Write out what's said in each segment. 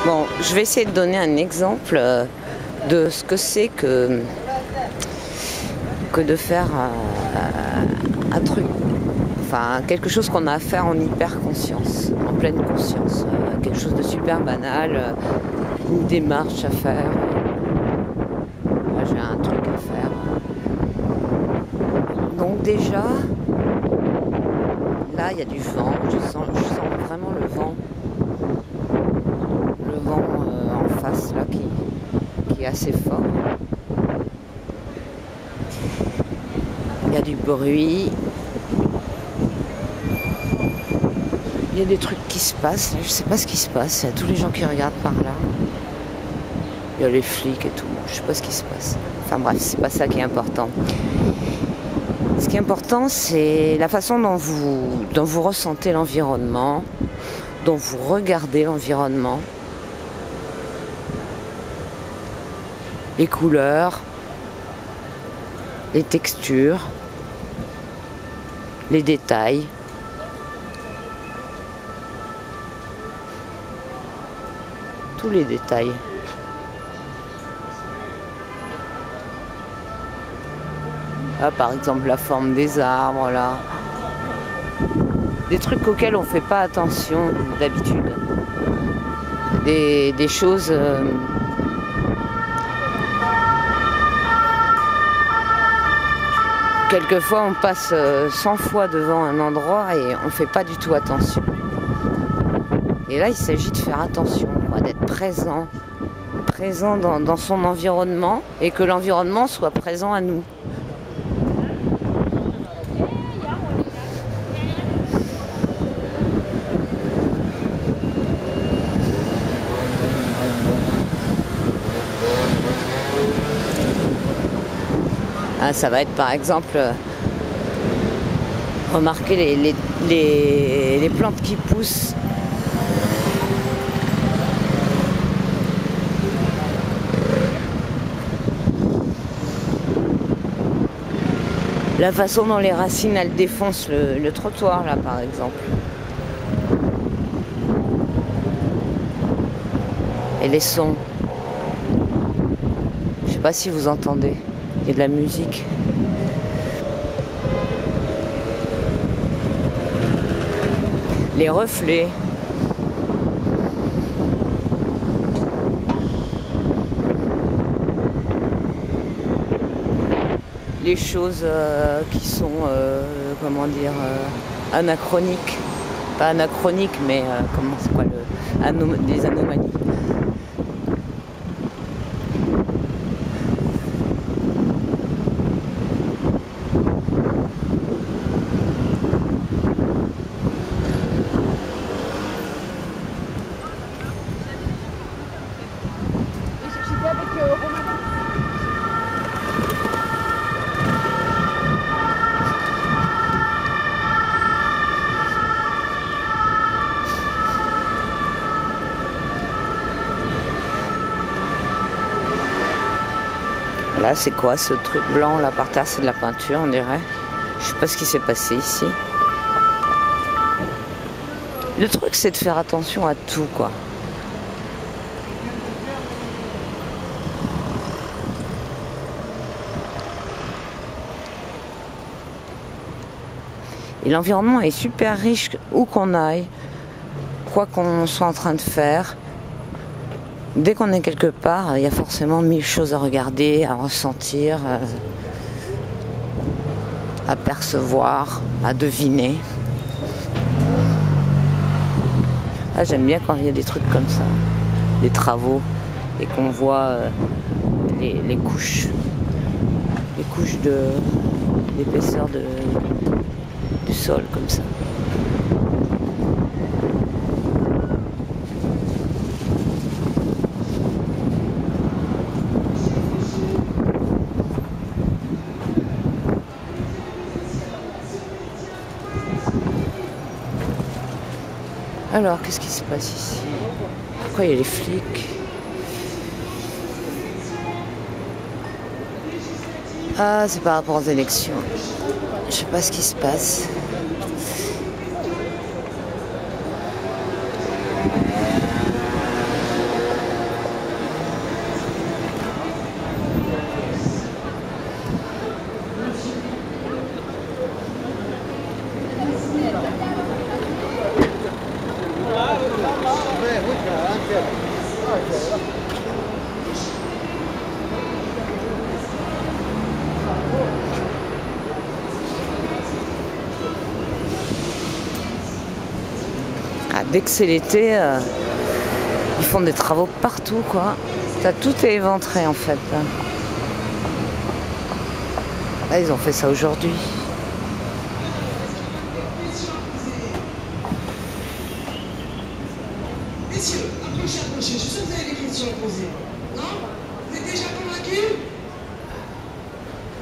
Bon, je vais essayer de donner un exemple de ce que c'est que de faire un truc, enfin quelque chose qu'on a à faire en hyper conscience, en pleine conscience, quelque chose de super banal, une démarche à faire. Moi j'ai un truc à faire. Donc déjà, là il y a du vent, je sens vraiment le vent en face là qui est assez fort. Il y a du bruit. Il y a des trucs qui se passent. Je sais pas ce qui se passe. Il y a tous les gens qui regardent par là. Il y a les flics et tout. Je sais pas ce qui se passe. Enfin bref, c'est pas ça qui est important. Ce qui est important, c'est la façon dont vous ressentez l'environnement, dont vous regardez l'environnement, les couleurs, les textures, les détails. Tous les détails. Ah, par exemple la forme des arbres là. Des trucs auxquels on ne fait pas attention d'habitude. Des choses quelquefois on passe 100 fois devant un endroit et on ne fait pas du tout attention. Et là il s'agit de faire attention, d'être présent dans son environnement et que l'environnement soit présent à nous. Ah, ça va être par exemple remarquer les plantes qui poussent. La façon dont les racines elles défoncent le trottoir là par exemple. Et les sons. Je sais pas si vous entendez. Il y a de la musique. Les reflets. Les choses qui sont, comment dire, anachroniques. Pas anachroniques, mais comment c'est quoi des anomalies. Là, c'est quoi ce truc blanc là par terre? C'est de la peinture, on dirait. Je sais pas ce qui s'est passé ici. Le truc, c'est de faire attention à tout, quoi. Et l'environnement est super riche où qu'on aille, quoi qu'on soit en train de faire. Dès qu'on est quelque part, il y a forcément 1000 choses à regarder, à ressentir, à percevoir, à deviner. Ah, j'aime bien quand il y a des trucs comme ça, des travaux, et qu'on voit les couches d'épaisseur du sol comme ça. Alors, qu'est-ce qui se passe ici? Pourquoi il y a les flics? Ah, c'est par rapport aux élections. Je sais pas ce qui se passe. Ah, dès que c'est l'été, ils font des travaux partout, quoi. Tout est éventré, en fait. Là, ils ont fait ça aujourd'hui. Messieurs, approchez, approchez. Je suis sûr que vous avez des questions à poser. Non? Vous êtes déjà convaincus?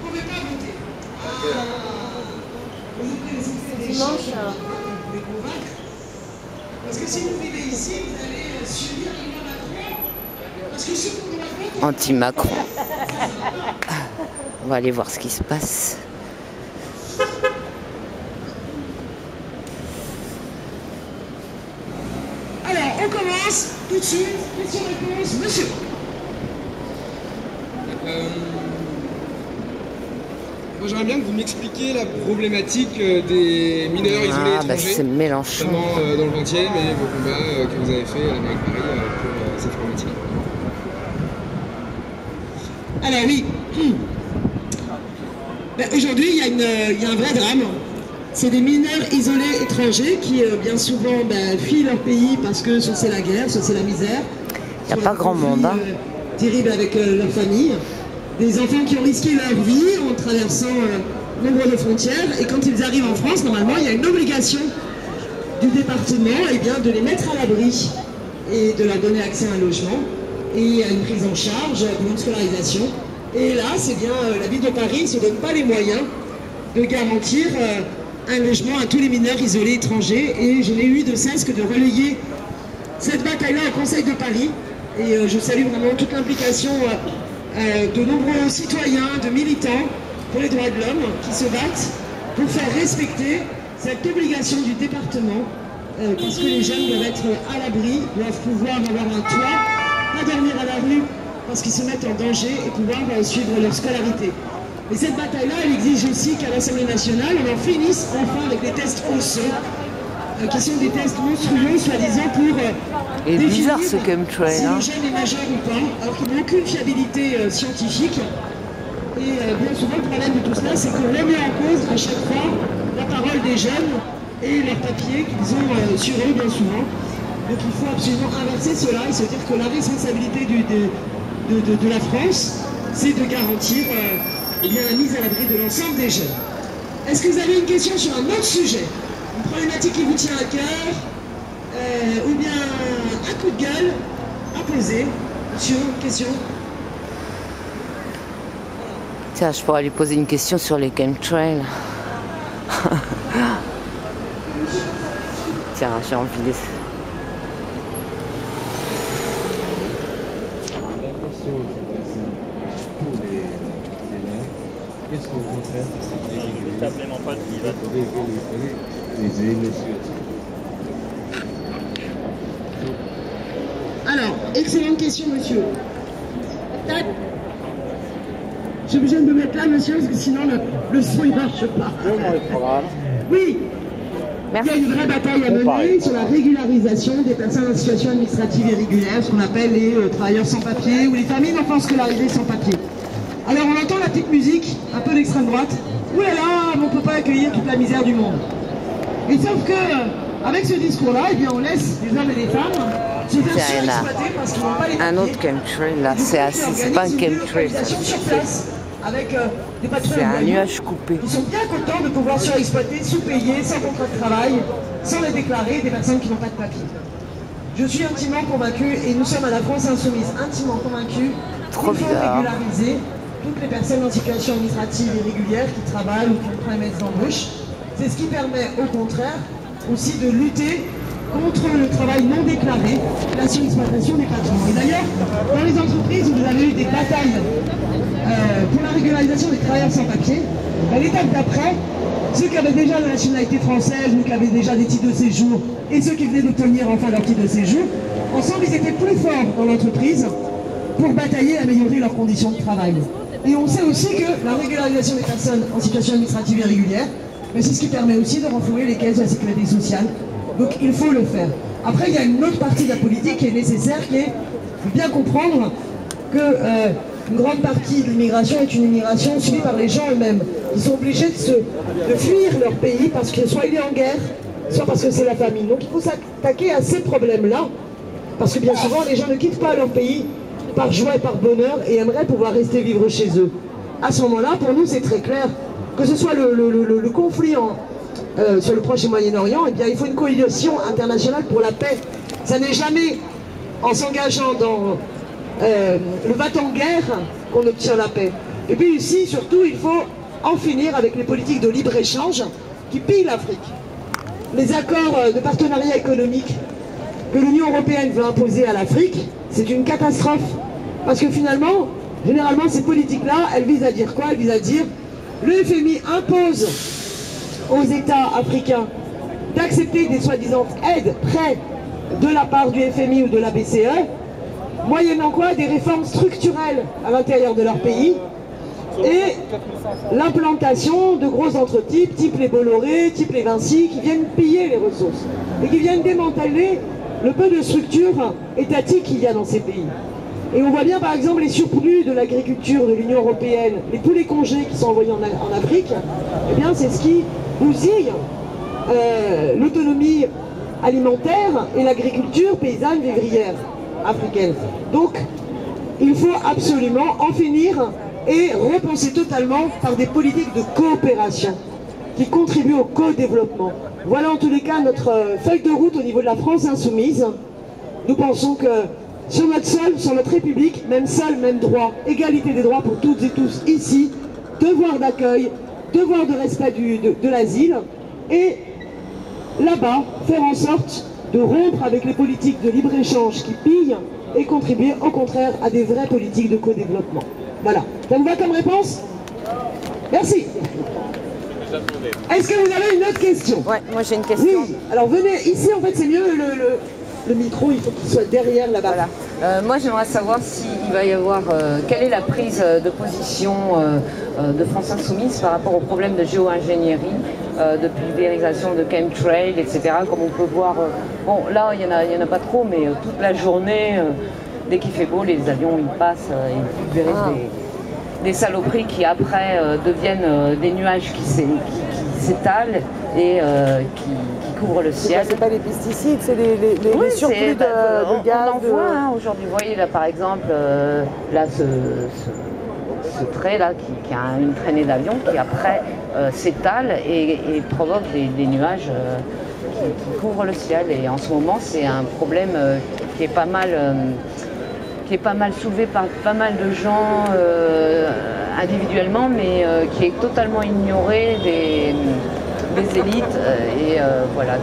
Vous ne pouvez pas voter. Vous avez des choses pour les convaincre. Parce que si vous vivez ici, vous allez subir la loi Macron. Parce que ceux qui Macron... Anti-Macron. On va aller voir ce qui se passe. Alors, on commence tout de suite. Question-réponse, monsieur. Moi, j'aimerais bien que vous m'expliquiez la problématique des mineurs isolés étrangers, c'est Mélenchon. notamment dans le 20e et vos combats que vous avez fait à la mairie de Paris pour cette problématique. Alors oui, aujourd'hui il y a un vrai drame. C'est des mineurs isolés étrangers qui bien souvent fuient leur pays parce que soit c'est la guerre, soit c'est la misère. Il n'y a pas grand monde. Terrible avec leur famille. Des enfants qui ont risqué leur vie en traversant nombre de frontières. Et quand ils arrivent en France, normalement, il y a une obligation du département de les mettre à l'abri et de leur donner accès à un logement et à une prise en charge pour une scolarisation. Et là, c'est bien la ville de Paris ne se donne pas les moyens de garantir un logement à tous les mineurs isolés étrangers. Et je n'ai eu de cesse que de relayer cette bataille-là au Conseil de Paris. Et je salue vraiment toute l'implication de nombreux citoyens, de militants pour les droits de l'homme qui se battent pour faire respecter cette obligation du département parce que les jeunes doivent être à l'abri, doivent pouvoir avoir un toit, pas dormir à la rue parce qu'ils se mettent en danger et pouvoir suivre leur scolarité. Et cette bataille-là, elle exige aussi qu'à l'Assemblée nationale, on en finisse enfin avec les tests osseux, qui sont des tests monstrueux, soi-disant pour Et bizarre ce chemtrail, si le jeune est majeur ou pas, alors qu'ils n'ont aucune fiabilité scientifique. Et bien souvent, le problème de tout cela, c'est qu'on remet en cause à chaque fois la parole des jeunes et leurs papiers qu'ils ont sur eux bien souvent. Donc il faut absolument inverser cela et se dire que la responsabilité de la France, c'est de garantir la mise à l'abri de l'ensemble des jeunes. Est-ce que vous avez une question sur un autre sujet? Une problématique qui vous tient à cœur ou bien un coup de gueule à poser sur une question? Tiens, je pourrais lui poser une question sur les chemtrails. Tiens, j'ai envie de... Qu'est-ce qu'on peut faire Véritablement pas qui va Alors, excellente question, monsieur. Je suis obligé de me mettre là, monsieur, parce que sinon le son ne marche pas. Oui. Merci. Il y a une vraie bataille à mener sur la régularisation des personnes en situation administrative irrégulière, ce qu'on appelle les travailleurs sans papier ou les familles d'enfants scolarisés sans papier. Alors on entend la petite musique, un peu d'extrême droite. Ouh là là, on ne peut pas accueillir toute la misère du monde. Et sauf que, avec ce discours-là, eh bien, on laisse les hommes et les femmes se faire surexploiter parce qu'ils n'ont pas les papiers. Un autre chemtrail là, c'est pas un chemtrail. Sur place, avec des patrouilles. C'est un nuage coupé. Ils sont bien contents de pouvoir surexploiter, sous-payer, sans contrat de travail, sans les déclarer, des personnes qui n'ont pas de papier. Je suis intimement convaincu, et nous sommes à la France Insoumise intimement convaincus, qu'il faut régulariser toutes les personnes en situation administrative irrégulière qui travaillent ou qui ont un promesse d'embauche. C'est ce qui permet au contraire aussi de lutter contre le travail non déclaré, la surexploitation des patrons. Et d'ailleurs, dans les entreprises où vous avez eu des batailles pour la régularisation des travailleurs sans papier, à l'étape d'après, ceux qui avaient déjà la nationalité française ou qui avaient déjà des titres de séjour et ceux qui venaient d'obtenir enfin leur titre de séjour, ensemble ils étaient plus forts dans l'entreprise pour batailler et améliorer leurs conditions de travail. Et on sait aussi que la régularisation des personnes en situation administrative irrégulière, c'est ce qui permet aussi de renflouer les caisses de la sécurité sociale. Donc il faut le faire. Après, il y a une autre partie de la politique qui est nécessaire, qui est de bien comprendre que une grande partie de l'immigration est une immigration subie par les gens eux-mêmes. Ils sont obligés de fuir leur pays parce que soit il est en guerre, soit parce que c'est la famine. Donc il faut s'attaquer à ces problèmes-là, parce que bien souvent, les gens ne quittent pas leur pays par joie et par bonheur et aimeraient pouvoir rester vivre chez eux. À ce moment-là, pour nous, c'est très clair, que ce soit le conflit sur le Proche et Moyen-Orient, eh bien, il faut une coalition internationale pour la paix. Ça n'est jamais en s'engageant dans le va-t-en-guerre qu'on obtient la paix. Et puis ici, surtout, il faut en finir avec les politiques de libre-échange qui pillent l'Afrique. Les accords de partenariat économique que l'Union européenne veut imposer à l'Afrique, c'est une catastrophe. Parce que finalement, généralement, ces politiques-là, elles visent à dire quoi? Elles visent à dire, le FMI impose aux États africains d'accepter des soi-disant aides, prêts de la part du FMI ou de la BCE, moyennant quoi des réformes structurelles à l'intérieur de leur pays et l'implantation de gros entreprises type les Bolloré, type les Vinci, qui viennent piller les ressources et qui viennent démanteler le peu de structures étatiques qu'il y a dans ces pays. Et on voit bien par exemple les surplus de l'agriculture de l'Union européenne, et tous les congés qui sont envoyés en Afrique, eh bien c'est ce qui bousille l'autonomie alimentaire et l'agriculture paysanne vivrière africaine. Donc il faut absolument en finir et repenser totalement par des politiques de coopération qui contribuent au co-développement. Voilà en tous les cas notre feuille de route au niveau de la France insoumise. Nous pensons que sur notre sol, sur notre République, même sol, même droit, égalité des droits pour toutes et tous ici, devoir d'accueil, devoir de respect de l'asile, et là-bas, faire en sorte de rompre avec les politiques de libre-échange qui pillent et contribuer au contraire à des vraies politiques de co-développement. Voilà. Ça vous va comme réponse? Merci. Est-ce que vous avez une autre question? Ouais, moi j'ai une question. Oui, alors venez, ici en fait c'est mieux le micro, il faut qu'il soit derrière là-bas. Voilà. Moi j'aimerais savoir s'il va y avoir, quelle est la prise de position de France Insoumise par rapport au problème de géo-ingénierie, de pulvérisation de chemtrails, etc. Comme on peut voir, bon là il y en a pas trop, mais toute la journée, dès qu'il fait beau, les avions ils passent, ils pulvérisent des saloperies qui après deviennent des nuages qui s'étalent et qui couvrent le ciel. C'est pas les pesticides, c'est les surplus de gaz. On en voit aujourd'hui. Vous voyez là par exemple, là ce trait là qui a une traînée d'avion qui après s'étale et provoque des nuages qui couvrent le ciel. Et en ce moment c'est un problème qui est pas mal soulevé par pas mal de gens individuellement, mais qui est totalement ignoré des élites. Voilà,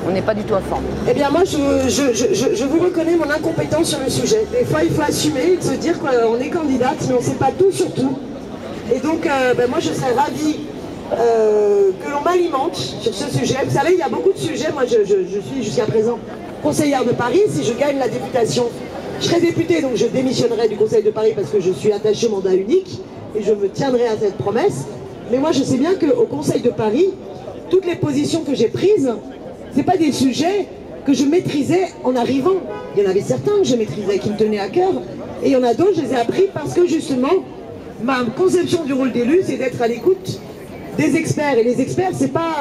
on n'est pas du tout à fond. Eh bien moi, je vous reconnais mon incompétence sur le sujet. Des fois, il faut assumer et se dire qu'on est candidate, mais on ne sait pas tout sur tout. Et donc, moi, je serais ravie que l'on m'alimente sur ce sujet. Vous savez, il y a beaucoup de sujets. Moi, je suis jusqu'à présent conseillère de Paris. Si je gagne la députation, je serai députée, donc je démissionnerai du Conseil de Paris parce que je suis attachée au mandat unique et je me tiendrai à cette promesse. Mais moi, je sais bien qu'au Conseil de Paris, toutes les positions que j'ai prises, ce n'est pas des sujets que je maîtrisais en arrivant. Il y en avait certains que je maîtrisais, qui me tenaient à cœur, et il y en a d'autres, je les ai appris parce que justement, ma conception du rôle d'élu, c'est d'être à l'écoute des experts. Et les experts, c'est pas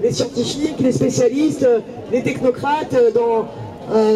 les scientifiques, les spécialistes, les technocrates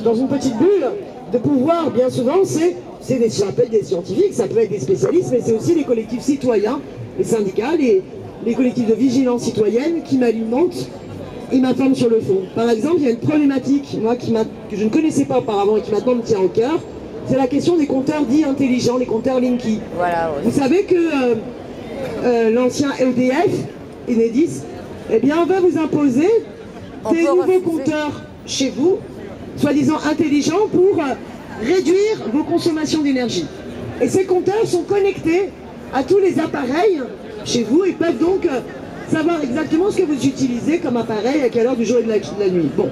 dans une petite bulle. De pouvoir, bien souvent, ça peut être des scientifiques, ça peut être des spécialistes, mais c'est aussi les collectifs citoyens, les syndicats, les collectifs de vigilance citoyenne qui m'alimentent et m'informent sur le fond. Par exemple, il y a une problématique, moi, que je ne connaissais pas auparavant et qui maintenant me tient au cœur, c'est la question des compteurs dits intelligents, les compteurs Linky. Voilà, oui. Vous savez que l'ancien EDF, Enedis, eh bien, on va vous imposer des nouveaux compteurs chez vous, soi-disant intelligents, pour réduire vos consommations d'énergie. Et ces compteurs sont connectés à tous les appareils chez vous et peuvent donc savoir exactement ce que vous utilisez comme appareil, à quelle heure du jour et de la nuit. Bon,